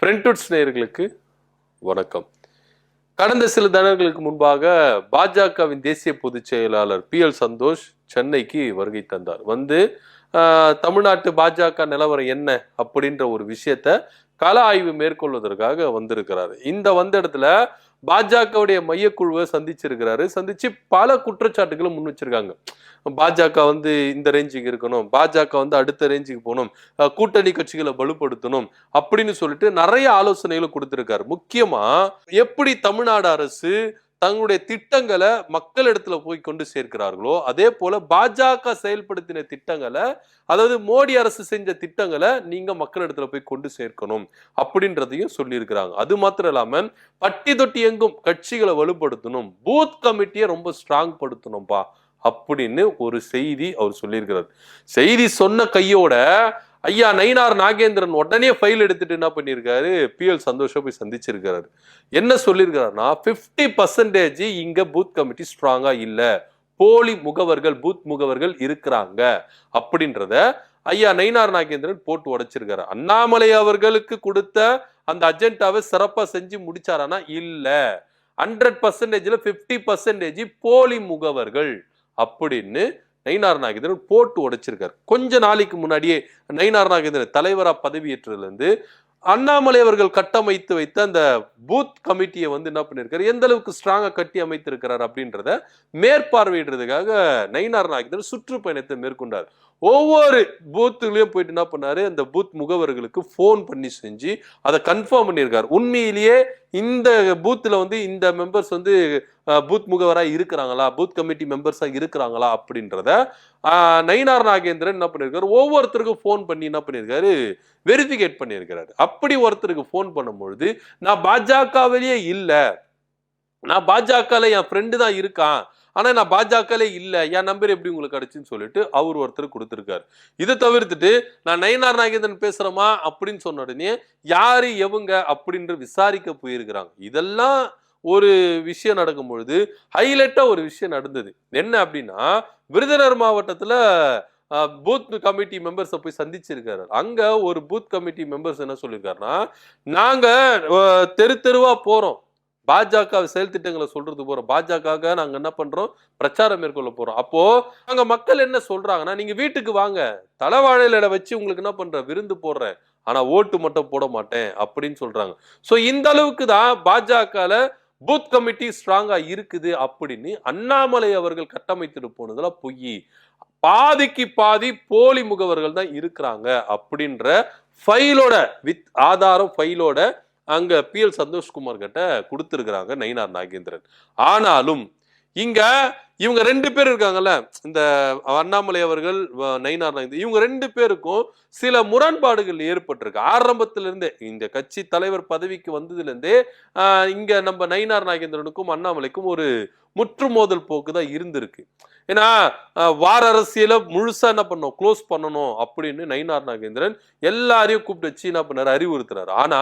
பிரிண்டட்ஸ் நேயர்களுக்கு வணக்கம். கடந்த சில தினங்களுக்கு முன்பாக பாஜகவின் தேசிய பொதுச் செயலாளர் PL சந்தோஷ் சென்னைக்கு வருகை தந்தார். தமிழ்நாட்டு பாஜக நிலவரம் என்ன அப்படின்ற ஒரு விஷயத்த கள ஆய்வு மேற்கொள்வதற்காக வந்திருக்கிறாரு. வந்த இடத்துல பாஜகவுடைய மையக்குழுவை சந்திச்சிருக்கிறாரு. சந்திச்சு பல குற்றச்சாட்டுகளும் முன் வச்சிருக்காங்க. பாஜக இந்த ரேஞ்சுக்கு இருக்கணும், பாஜக அடுத்த ரேஞ்சுக்கு போகணும், கூட்டணி கட்சிகளை வலுப்படுத்தணும் அப்படின்னு சொல்லிட்டு நிறைய ஆலோசனைகளை கொடுத்திருக்காரு. முக்கியமா எப்படி தமிழ்நாடு அரசு தங்களுடைய திட்டங்களை மக்களிடத்துல போய் கொண்டு சேர்க்கிறார்களோ அதே போல பாஜக செயல்படுத்தின திட்டங்களை, அதாவது மோடி அரசு செஞ்ச திட்டங்களை நீங்க மக்களிடத்துல போய் கொண்டு சேர்க்கணும் அப்படின்றதையும் சொல்லியிருக்கிறாங்க. அது மாத்திரம் இல்லாம பட்டி தொட்டி எங்கும் கட்சிகளை வலுப்படுத்தணும், பூத் கமிட்டியை ரொம்ப ஸ்ட்ராங் படுத்தணும்பா அப்படின்னு ஒரு செய்தி அவர் சொல்லியிருக்கிறார். செய்தி சொன்ன கையோட ஐயா நயினார் நாகேந்திரன் உடனே ஃபைல் எடுத்துட்டு என்ன பண்ணியிருக்காரு, PL சந்தோஷ போய் சந்திச்சிருக்காரு. என்ன சொல்லியிருக்காருன்னா 50% இங்க பூத் கமிட்டி ஸ்ட்ராங்கா இல்ல, போலி முகவர்கள் பூத் முகவர்கள் இருக்கிறாங்க அப்படின்றத ஐயா நயினார் நாகேந்திரன் போட்டு உடைச்சிருக்காரு. அண்ணாமலை அவர்களுக்கு கொடுத்த அந்த அஜெண்டாவை சிறப்பா செஞ்சு முடிச்சாரானா இல்ல, 100%ல 50% போலி முகவர்கள் அப்படின்னு நயினார் நாகேந்திரன் போட்டு உடைச்சிருக்காரு. கொஞ்ச நாளைக்கு முன்னாடியே நயினார் நாகேந்திரன் தலைவரா பதவியேற்றதுல இருந்து அண்ணாமலை அவர்கள் கட்டமைத்து வைத்த அந்த பூத் கமிட்டியை என்ன பண்ணிருக்காரு, எந்த அளவுக்கு ஸ்ட்ராங்கா கட்டி அமைத்திருக்கிறார் அப்படின்றத மேற்பார்வையிடுறதுக்காக நயினார் நாகேந்திரன் சுற்றுப்பயணத்தை மேற்கொண்டார். ஒவ்வொரு பூத்துலயும் போயிட்டு என்ன பண்ணாரு, அந்த பூத் முகவர்களுக்கு போன் பண்ணி செஞ்சு அதை கன்ஃபார்ம் பண்ணியிருக்காரு. உண்மையிலேயே இந்த பூத்துல இந்த மெம்பர்ஸ் பூத் முகவரா இருக்கிறாங்களா, பூத் கமிட்டி மெம்பர்ஸா இருக்கிறாங்களா அப்படின்றத நயினார் நாகேந்திரன் என்ன பண்ணிருக்காரு, ஒவ்வொருத்தருக்கும் போன் பண்ணி என்ன பண்ணிருக்காரு, வெரிஃபிகேட் பண்ணியிருக்கிறாரு. அப்படி ஒருத்தருக்கு போன் பண்ணும்பொழுது நான் பாஜகவிலேயே இல்ல, நான் பாஜகல என் ஃப்ரெண்டு தான் இருக்கான், ஆனா நான் பாஜகலே இல்ல, என் நம்பர் எப்படி உங்களுக்கு கிடைச்சுன்னு சொல்லிட்டு அவர் ஒருத்தர் கொடுத்திருக்காரு. இதை தவிர்த்துட்டு நான் நயினார் நாகேந்திரன் பேசுறேமா அப்படின்னு சொன்ன உடனே யாரு எவங்க அப்படின்ற விசாரிக்க போயிருக்கிறாங்க. இதெல்லாம் ஒரு விஷயம் நடக்கும் பொழுது ஹைலைட்டா ஒரு விஷயம் நடந்தது. என்ன அப்படின்னா, விருதுநகர் மாவட்டத்துல பூத் கமிட்டி மெம்பர்ஸை போய் சந்திச்சிருக்காரு. அங்க ஒரு பூத் கமிட்டி மெம்பர்ஸ் என்ன சொல்லியிருக்காருன்னா, நாங்க தெரு தெருவா போறோம், பாஜக செயல் திட்டங்களை சொல்றது போறோம், பாஜக நாங்க என்ன பண்றோம், பிரச்சாரம் மேற்கொள்ள போறோம். அப்போ அங்க மக்கள் என்ன சொல்றாங்கன்னா, நீங்க வீட்டுக்கு வாங்க, தலவாழையில வச்சு உங்களுக்கு என்ன பண்ற, விருந்து போடுறேன், ஆனா ஓட்டு மட்டும் போட மாட்டேன் அப்படின்னு சொல்றாங்க. சோ இந்த அளவுக்கு தான் பாஜகல பூத் கமிட்டி ஸ்ட்ராங்கா இருக்குது அப்படின்னு அண்ணாமலை அவர்கள் கட்டமைத்துட்டு போனதுல பொய், பாதிக்கு பாதி போலி முகவர்கள் தான் இருக்கிறாங்க அப்படின்ற ஃபைலோட வித் ஆதாரம் ஃபைலோட அங்க PL சந்தோஷ்குமார் கிட்ட கொடுத்திருக்கிறாங்க நயினார் நாகேந்திரன். ஆனாலும் இங்க இவங்க ரெண்டு பேர் இருக்காங்கல்ல, இந்த அண்ணாமலை அவர்கள் நயினார் நாகேந்திரன், இவங்க ரெண்டு பேருக்கும் சில முரண்பாடுகள் ஏற்பட்டிருக்கு. ஆரம்பத்தில இருந்தே இந்த கட்சி தலைவர் பதவிக்கு வந்ததுல இருந்தே இங்க நம்ம நயினார் நாகேந்திரனுக்கும் அண்ணாமலைக்கும் ஒரு முற்றுமோதல் போக்கு தான் இருந்திருக்கு. ஏன்னா வார அரசியல முழுசா என்ன பண்ணணும், க்ளோஸ் பண்ணணும் அப்படின்னு நயினார் நாகேந்திரன் எல்லாரையும் கூப்பிட்டு வச்சு என்ன பண்ணாரு, அறிவுறுத்துறாரு. ஆனா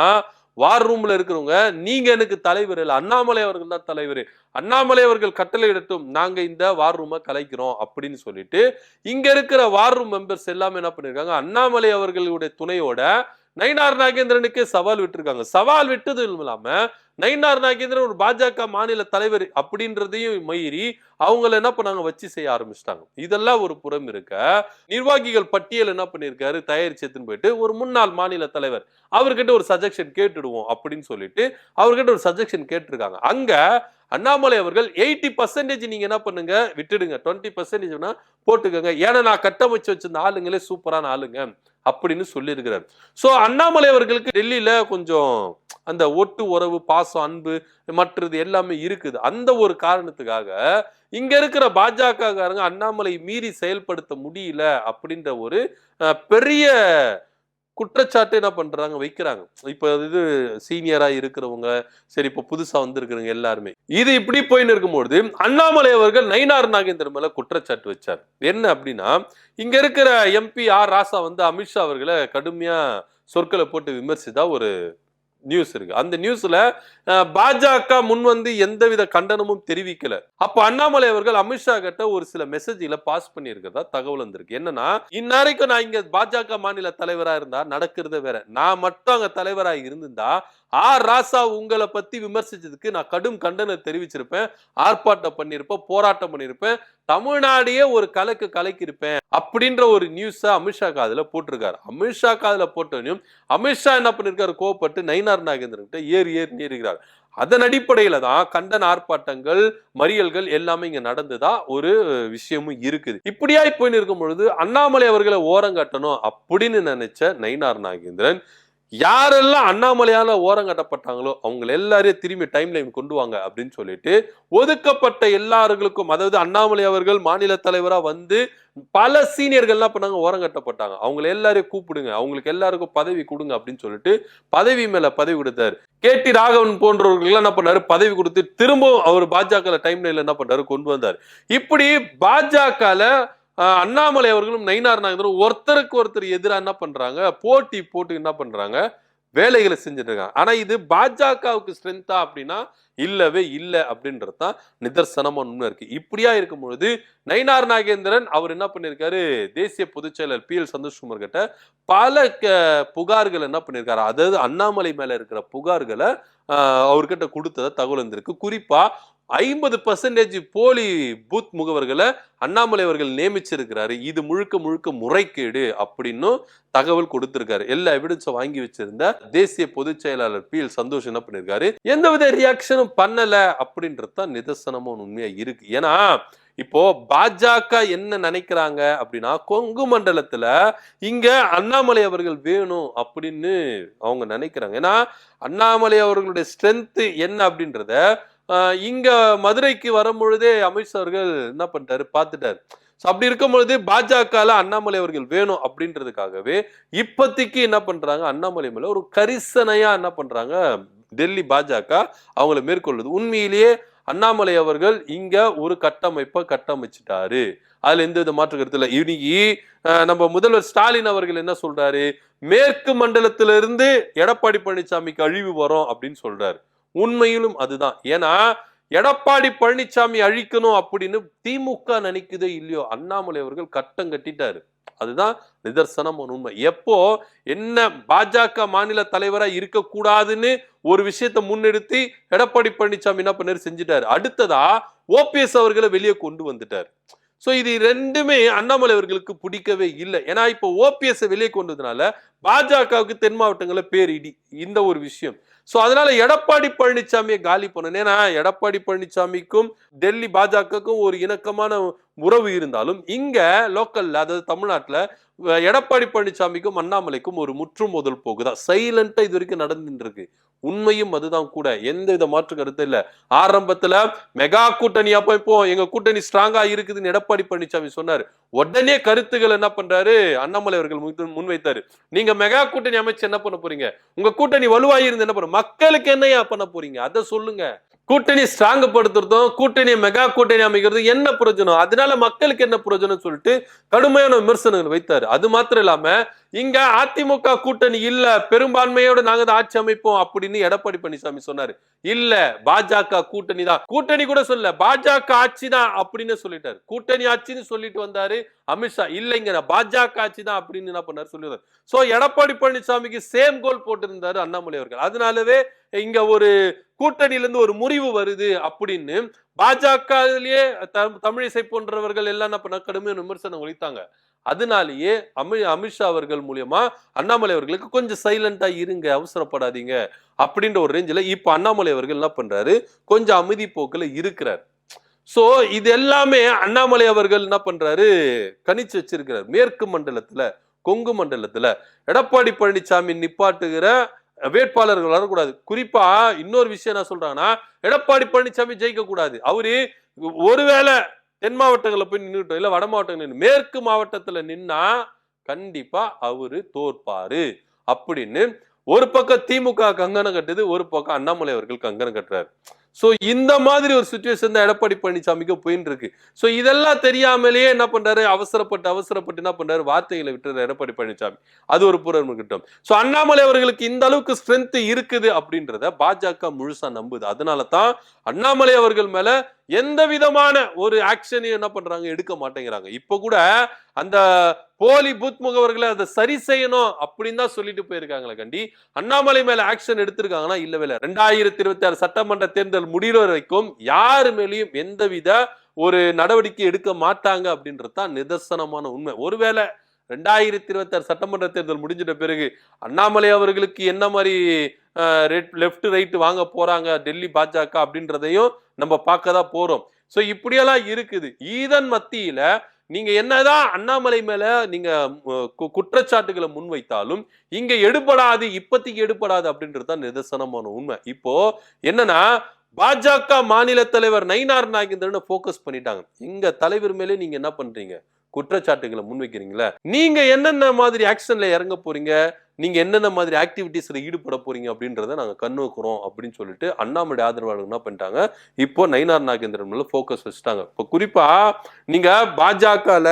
வார் ரூம்ல இருக்கிறவங்க, நீங்க எனக்கு தலைவர் இல்ல, அண்ணாமலை அவர்கள் தான் தலைவர், அண்ணாமலை அவர்கள் கட்டளை இடட்டும், நாங்க இந்த வார் ரூமை கலைக்கிறோம் அப்படின்னு சொல்லிட்டு இங்க இருக்கிற வார் ரூம் மெம்பர்ஸ் எல்லாமே என்ன பண்ணிருக்காங்க, அண்ணாமலை அவர்களுடைய துணையோட நயினார் நாகேந்திரனுக்கே சவால் விட்டுருக்காங்க. சவால் விட்டது இல்லாம நயினார் நாகேந்திரன் ஒரு பாஜக மாநில தலைவர் அப்படின்றதையும் மீறி அவங்கள என்ன பண்ணாங்க, வச்சு செய்ய ஆரம்பிச்சிட்டாங்க. இதெல்லாம் ஒரு புறம் இருக்க, நிர்வாகிகள் பட்டியல் என்ன பண்ணிருக்காரு, தயாரிச்சு எடுத்துன்னு போயிட்டு ஒரு முன்னாள் மாநில தலைவர் அவர்கிட்ட ஒரு சஜெக்ஷன் கேட்டுடுவோம் அப்படின்னு சொல்லிட்டு அவர்கிட்ட ஒரு சஜெக்ஷன் கேட்டிருக்காங்க. அங்க அண்ணாமலை அவர்கள் 80% நீங்க என்ன பண்ணுங்க, விட்டுடுங்க, 20% போட்டுக்கங்க, ஏன்னா நான் கட்டமைச்சு வச்சிருந்த ஆளுங்களே சூப்பரான ஆளுங்க அப்படின்னு சொல்லி இருக்கிறார். சோ அண்ணாமலை அவர்களுக்கு டெல்லியில கொஞ்சம் அந்த ஒட்டு உறவு பாசம் அன்பு மற்றது எல்லாமே இருக்குது. அந்த ஒரு காரணத்துக்காக இங்க இருக்கிற பாஜக காரங்க அண்ணாமலை மீறி செயல்படுத்த முடியல அப்படின்ற ஒரு பெரிய குற்றச்சாட்டு என்ன பண்றாங்க, வைக்கிறாங்க. இப்ப இது சீனியரா இருக்கிறவங்க, சரி இப்ப புதுசா வந்திருக்கிறவங்க எல்லாருமே இது இப்படி போயின்னு இருக்கும்போது அண்ணாமலை அவர்கள் நயினார் நாகேந்திரன் மேல குற்றச்சாட்டு வச்சார். என்ன அப்படின்னா, இங்க இருக்கிற MP R ராசா அமித்ஷா அவர்களை கடுமையா சொற்களை போட்டு விமர்சித்தா ஒரு நியூஸ் இருக்கு. அந்த நியூஸ்ல பாஜக முன் வந்து எந்தவித கண்டனமும் தெரிவிக்கல. அப்ப அண்ணாமலை அவர்கள் அமித்ஷா கிட்ட ஒரு சில மெசேஜ்ல பாஸ் பண்ணியிருக்கிறதா தகவல் வந்திருக்கு. என்னன்னா, இந்நேரைக்கும் நான் இங்க பாஜக மாநில தலைவரா இருந்தா நடக்கிறது வேற. நான் மட்டும் அங்க தலைவரா இருந்திருந்தா ராசா உங்களை பத்தி விமர்சிச்சதுக்கு நான் கடும் கண்டனம் தெரிவிச்சிருப்பேன், ஆர்ப்பாட்டம் பண்ணிருப்பேன், போராட்டம் பண்ணிருப்பேன், தமிழ்நாடையே ஒரு கலக்கி இருப்பேன் அப்படின்ற ஒரு நியூஸ் அமித்ஷா காதுல போட்டிருக்காரு. அமித்ஷா காதுல போட்டோனையும் அமித்ஷா என்ன பண்ணிருக்காரு, கோவப்பட்டு நயினார் நாகேந்திரன் கிட்ட ஏறி இருக்கிறார். அதன் அடிப்படையில தான் கண்டன ஆர்ப்பாட்டங்கள், மறியல்கள் எல்லாமே இங்க நடந்துதான் ஒரு விஷயமும் இருக்குது. இப்படியா போய் இருக்கும் பொழுது அண்ணாமலை அவர்களை ஓரங்கட்டணும் அப்படின்னு நினைச்ச நயினார் நாகேந்திரன் யாரெல்லாம் அண்ணாமலையால ஓரம் கட்டப்பட்டாங்களோ அவங்க எல்லாரையும் திரும்பி டைம் லைன் கொண்டு வாங்க அப்படின்னு சொல்லிட்டு ஒதுக்கப்பட்ட எல்லார்களுக்கும், அதாவது அண்ணாமலை அவர்கள் மாநில தலைவரா வந்து பல சீனியர்கள் என்ன பண்ணாங்க, ஓரம் கட்டப்பட்டாங்க. அவங்க எல்லாரையும் கூப்பிடுங்க, அவங்களுக்கு எல்லாருக்கும் பதவி கொடுங்க அப்படின்னு சொல்லிட்டு பதவி மேல பதவி கொடுத்தாரு. KT ராகவன் போன்றவர்கள் என்ன பண்ணாரு, பதவி கொடுத்து திரும்பவும் அவர் பாஜக டைம் லைன்ல என்ன பண்றாரு, கொண்டு வந்தார். இப்படி பாஜக அண்ணாமலை அவர்களும் நயினார் நாகேந்திரன் ஒருத்தருக்கு ஒருத்தர் எதிராக என்ன பண்றாங்க, போட்டி போட்டு என்ன பண்றாங்க, வேலைகளை செஞ்சுட்டு இருக்காங்க. ஆனா இது பாஜகவுக்கு ஸ்ட்ரென்த்தா அப்படின்னா இல்லவே இல்லை அப்படின்றதுதான் நிதர்சனமா உண்மை இருக்கு. இப்படியா இருக்கும் பொழுது நயினார் நாகேந்திரன் அவர் என்ன பண்ணிருக்காரு, தேசிய பொதுச் செயலர் PL சந்தோஷ்குமார் கிட்ட பல புகார்கள் என்ன பண்ணிருக்காரு, அதாவது அண்ணாமலை மேல இருக்கிற புகார்களை அவர்கிட்ட கொடுத்தத தகவல் வந்திருக்கு. குறிப்பா 50% போலி பூத் முகவர்களை அண்ணாமலை அவர்கள் நியமிச்சிருக்கிறாரு, இது முழுக்க முறைகேடு அப்படின்னு தகவல் கொடுத்திருக்காரு. எல்லா எவிடன்ஸும் வாங்கி வச்சிருந்த தேசிய பொதுச் செயலாளர் PL சந்தோஷ் என்ன பண்ணிருக்காரு, எந்தவித ரியாக்ஷனும் பண்ணல அப்படின்றதுதான் நிதர்சனமும் உண்மையா இருக்கு. ஏன்னா இப்போ பாஜக என்ன நினைக்கிறாங்க அப்படின்னா, கொங்கு மண்டலத்துல இங்க அண்ணாமலை அவர்கள் வேணும் அப்படின்னு அவங்க நினைக்கிறாங்க. ஏன்னா அண்ணாமலை அவர்களுடைய ஸ்ட்ரென்த் என்ன அப்படின்றத இங்க மதுரைக்கு வரும் பொழுதே அமித்ஷா அவர்கள் என்ன பண்ணிட்டாரு, பார்த்துட்டாரு. அப்படி இருக்கும் பொழுது பாஜக அண்ணாமலை அவர்கள் வேணும் அப்படின்றதுக்காகவே இப்போதைக்கு என்ன பண்றாங்க, அண்ணாமலை மேல ஒரு கரிசனையா என்ன பண்றாங்க, டெல்லி பாஜக அவங்களை மேற்கொள்ளுது. உண்மையிலேயே அண்ணாமலை அவர்கள் இங்க ஒரு கட்டமைப்பை கட்டமைச்சிட்டாரு, அதுல எந்த வித மாற்று கருத்து இல்லை. இன்னைக்கு நம்ம முதல்வர் ஸ்டாலின் அவர்கள் என்ன சொல்றாரு, மேற்கு மண்டலத்திலிருந்து எடப்பாடி பழனிசாமிக்கு அழிவு வரும் அப்படின்னு சொல்றாரு. உண்மையிலும் அதுதான். ஏன்னா எடப்பாடி பழனிசாமி அழிக்கணும் அப்படின்னு திமுக நினைக்குதோ இல்லையோ, அண்ணாமலை அவர்கள் கட்டம் கட்டிட்டாரு. அதுதான் நிதர்சனம் உண்மை. எப்போ என்ன பாஜக மாநில தலைவரா இருக்கக்கூடாதுன்னு ஒரு விஷயத்தை முன்னெடுத்து எடப்பாடி பழனிசாமி என்ன பண்ணாரு, செஞ்சுட்டாரு. அடுத்ததா OPS அவர்களை வெளியே கொண்டு வந்துட்டார். சோ இது ரெண்டுமே அண்ணாமலை அவர்களுக்கு பிடிக்கவே இல்லை. ஏன்னா இப்போ OPS வெளியே கொண்டதுனால பாஜகவுக்கு தென் மாவட்டங்கள பேரிடி இந்த ஒரு விஷயம். சோ அதனால எடப்பாடி பழனிசாமியை காலி பண்ணணும். ஏன்னா எடப்பாடி பழனிசாமிக்கும் டெல்லி பாஜகவுக்கும் ஒரு இணக்கமான உறவு இருந்தாலும் இங்க லோக்கல்ல, அதாவது தமிழ்நாட்டுல எடப்பாடி பழனிசாமிக்கும் அண்ணாமலைக்கும் ஒரு முற்றுமோதல் போகுதா, சைலண்டா இது வரைக்கும் நடந்துட்டு இருக்கு. உண்மையும் அதுதான் கூட, எந்த வித மாற்று கருத்து இல்ல. ஆரம்பத்துல மெகா கூட்டணி அப்ப இப்போ எங்க கூட்டணி ஸ்ட்ராங்கா இருக்குதுன்னு எடப்பாடி பழனிசாமி சொன்னாரு. உடனே கருத்துக்கள் என்ன பண்றாரு, அண்ணாமலை அவர்கள் முன்வைத்தாரு. நீங்க மெகா கூட்டணி அமைச்சு என்ன பண்ண போறீங்க, உங்க கூட்டணி வலுவாயிருந்து என்ன பண்ண, மக்களுக்கு என்னையா பண்ண போறீங்க, அதை சொல்லுங்க. கூட்டணி ஸ்ட்ராங் படுத்துறதும் கூட்டணி மெகா கூட்டணி அமைக்கிறது என்ன பிரயோஜனம், அதனால மக்களுக்கு என்ன பிரயோஜனம் சொல்லிட்டு கடுமையான விமர்சனங்கள் வைத்தாரு. அது மாத்திரம் இல்லாம இங்க அதிமுக கூட்டணி இல்ல, பெரும்பான்மையோட நாங்க தான் ஆட்சி அமைப்போம் அப்படின்னு எடப்பாடி பழனிசாமி சொன்னாரு. இல்ல பாஜக கூட்டணி தான், கூட்டணி கூட சொல்ல பாஜக ஆட்சி தான் அப்படின்னு சொல்லிட்டாரு. கூட்டணி ஆட்சின்னு சொல்லிட்டு வந்தாரு அமித்ஷா. இல்லைங்க பாஜக ஆட்சி தான் அப்படின்னு என்ன பண்ணாரு சொல்லிடுறாரு. சோ எடப்பாடி பழனிசாமிக்கு சேம் கோல் போட்டிருந்தாரு அண்ணாமலை அவர்கள். அதனாலவே இங்க ஒரு கூட்டணியில இருந்து ஒரு முறிவு வருது அப்படின்னு பாஜகவிலேயே தமிழிசை போன்றவர்கள் எல்லாம் என்ன பண்ண கடுமையான விமர்சனம் ஒழித்தாங்க. அதனாலேயே அமித்ஷா அவர்கள் மூலியமா அண்ணாமலை அவர்களுக்கு கொஞ்சம் சைலண்டா இருங்க, அவசரப்படாதீங்க அப்படின்ற ஒரு ரேஞ்சில இப்ப அண்ணாமலை அவர்கள் என்ன பண்றாரு, கொஞ்சம் அமைதி போக்குல இருக்கிறார். சோ இது எல்லாமே அண்ணாமலை அவர்கள் என்ன பண்றாரு, கணிச்சு வச்சிருக்கிறார். மேற்கு மண்டலத்துல, கொங்கு மண்டலத்துல எடப்பாடி பழனிசாமி நிப்பாட்டுகிற வேட்பாளர்கள் வரக்கூடாது. குறிப்பா இன்னொரு விஷயம் என்ன சொல்றாங்கன்னா, எடப்பாடி பழனிசாமி ஜெயிக்க கூடாது, அவரு ஒருவேளை தென் மாவட்டங்களை போய் நின்றுட்டோம், இல்ல வட மாவட்டங்கள் மேற்கு மாவட்டத்துல நின்னா கண்டிப்பா அவரு தோற்பாரு அப்படின்னு ஒரு பக்கம் திமுக கங்கணம் கட்டுது, ஒரு பக்கம் அண்ணாமலை அவர்கள் கங்கணம் கட்டுறாரு. சோ இந்த மாதிரி ஒரு சிச்சுவேஷன் தான் எடப்பாடி பழனிசாமிக்கு போயின்னு இருக்கு. சோ இதெல்லாம் தெரியாமலேயே என்ன பண்றாரு, அவசரப்பட்டு என்ன பண்றாரு, வார்த்தைகளை விட்டுறாரு எடப்பாடி பழனிசாமி. அது ஒரு புறம் இருக்கட்டும். சோ அண்ணாமலை அவர்களுக்கு இந்த அளவுக்கு ஸ்ட்ரென்த் இருக்குது அப்படின்றத பாஜக முழுசா நம்புது. அதனால தான் அண்ணாமலை அவர்கள் மேல எந்த விதமான ஒரு ஆக்ஷனையும் என்ன பண்றாங்க, எடுக்க மாட்டேங்கிறாங்க. இப்ப கூட அந்த போலி பூத் முகவர்களை அதை சரி செய்யணும் அப்படின்னு தான் சொல்லிட்டு போயிருக்காங்களே கண்டி அண்ணாமலை மேல ஆக்ஷன் எடுத்திருக்காங்கன்னா இல்லவே இல்லை. 2026 சட்டமன்ற தேர்தல் முடிகிற வரைக்கும் யாரு மேலேயும் எந்தவித ஒரு நடவடிக்கை எடுக்க மாட்டாங்க அப்படின்றது தான் நிதர்சனமான உண்மை. ஒருவேளை 2026 சட்டமன்ற தேர்தல் முடிஞ்சிட்ட பிறகு அண்ணாமலை அவர்களுக்கு என்ன மாதிரி லெப்ட் ரைட் வாங்க போறாங்க டெல்லி பாஜக அப்படின்றதையும் நம்ம பார்க்க தான் போறோம். சோ இப்படியெல்லாம் இருக்குது. இதன் மத்தியில நீங்க என்னதான் அண்ணாமலை மேல நீங்க குற்றச்சாட்டுகளை முன்வைத்தாலும் இங்க எடுபடாது, இப்பத்திக்கு எடுபடாது அப்படின்றது தான் நிதர்சனமான உண்மை. இப்போ என்னன்னா பாஜக மாநில தலைவர் நயினார் நாகேந்திரன் போக்கஸ் பண்ணிட்டாங்க. எங்க தலைவர் மேலே நீங்க என்ன பண்றீங்க, குற்றச்சாட்டுகளை முன்வைக்கிறீங்களா, நீங்க என்னென்ன மாதிரி ஆக்ஷன்ல இறங்க போறீங்க, நீங்க என்னென்ன மாதிரி ஆக்டிவிட்டிஸ்ல ஈடுபட போறீங்க அப்படின்றத நாங்க கண்ணோக்குறோம் அப்படின்னு சொல்லிட்டு அண்ணாமலை ஆதரவாளர்கள் என்ன பண்ணிட்டாங்க, இப்போ நயினார் நாகேந்திரன் மேல போக்கஸ் வச்சுட்டாங்க. இப்போ குறிப்பா நீங்க பாஜகல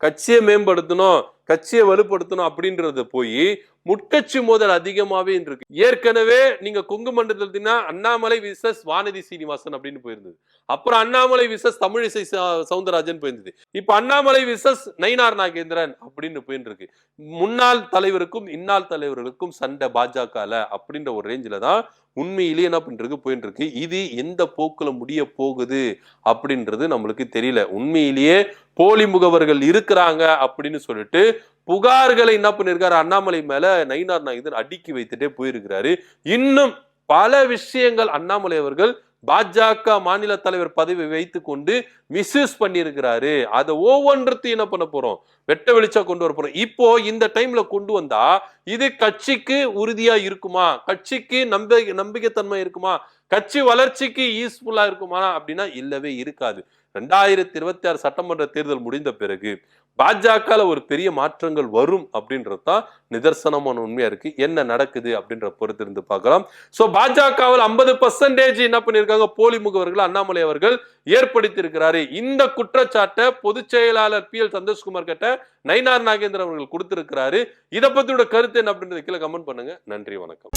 கட்சியை மேம்படுத்தணும், கட்சியை வலுப்படுத்தணும் அப்படின்றத போய் முட்கட்சி மோதல் அதிகமாவே இருக்கு. ஏற்கனவே நீங்க கொங்கு மண்டலத்தினா அண்ணாமலை விசஸ் வானதி சீனிவாசன் அப்படின்னு போயிருந்தது. அப்புறம் அண்ணாமலை விசஸ் தமிழிசை சவுந்தரராஜன் போயிருந்தது. இப்ப அண்ணாமலை விசஸ் நயினார் நாகேந்திரன் அப்படின்னு போயிட்டு இருக்கு. முன்னாள் தலைவருக்கும் இன்னாள் தலைவர்களுக்கும் சண்டை பாஜகல அப்படின்ற ஒரு ரேஞ்சில தான் உண்மையிலேயே என்ன பண்றது போயிட்டு இருக்கு. இது எந்த போக்குல முடிய போகுது அப்படின்றது நம்மளுக்கு தெரியல. உண்மையிலேயே போலி முகவர்கள் இருக்கிறாங்க அப்படின்னு சொல்லிட்டு புகார்களை என்ன பண்ணிருக்காரு அண்ணாமலை மேல நயினார் நாகேந்திரன் அடுக்கி வைத்துட்டே போயிருக்கிறாரு. இன்னும் பல விஷயங்கள் அண்ணாமலை அவர்கள் பாஜக மாநில தலைவர் பதவி வைத்துக் கொண்டு மிஸ்யூஸ் பண்ணியிருக்கிறாரு. அதை ஒவ்வொன்றத்தையும் என்ன பண்ண போறோம், வெட்ட வெளிச்சா கொண்டு வர போறோம். இப்போ இந்த டைம்ல கொண்டு வந்தா இது கட்சிக்கு உறுதியா இருக்குமா, கட்சிக்கு நம்பிக்கைத்தன்மை இருக்குமா, கட்சி வளர்ச்சிக்கு யூஸ்ஃபுல்லா இருக்குமா அப்படின்னா இல்லவே இருக்காது. 2026 சட்டமன்ற தேர்தல் முடிந்த பிறகு பாஜக ஒரு பெரிய மாற்றங்கள் வரும் அப்படின்றது தான் நிதர்சனமான உண்மையா இருக்கு. என்ன நடக்குது அப்படின்ற பொறுத்து இருந்து பார்க்கலாம். சோ பாஜகவில் 50% என்ன பண்ணிருக்காங்க, போலி முகவர்கள் அண்ணாமலை அவர்கள் ஏற்படுத்தி இருக்கிறாரு. இந்த குற்றச்சாட்டை பொதுச் செயலாளர் PL சந்தோஷ்குமார் கிட்ட நயினார் நாகேந்திரன் அவர்கள் கொடுத்திருக்கிறாரு. இதை பத்தியோட கருத்து என்ன அப்படின்றது கீழே கமெண்ட் பண்ணுங்க. நன்றி, வணக்கம்.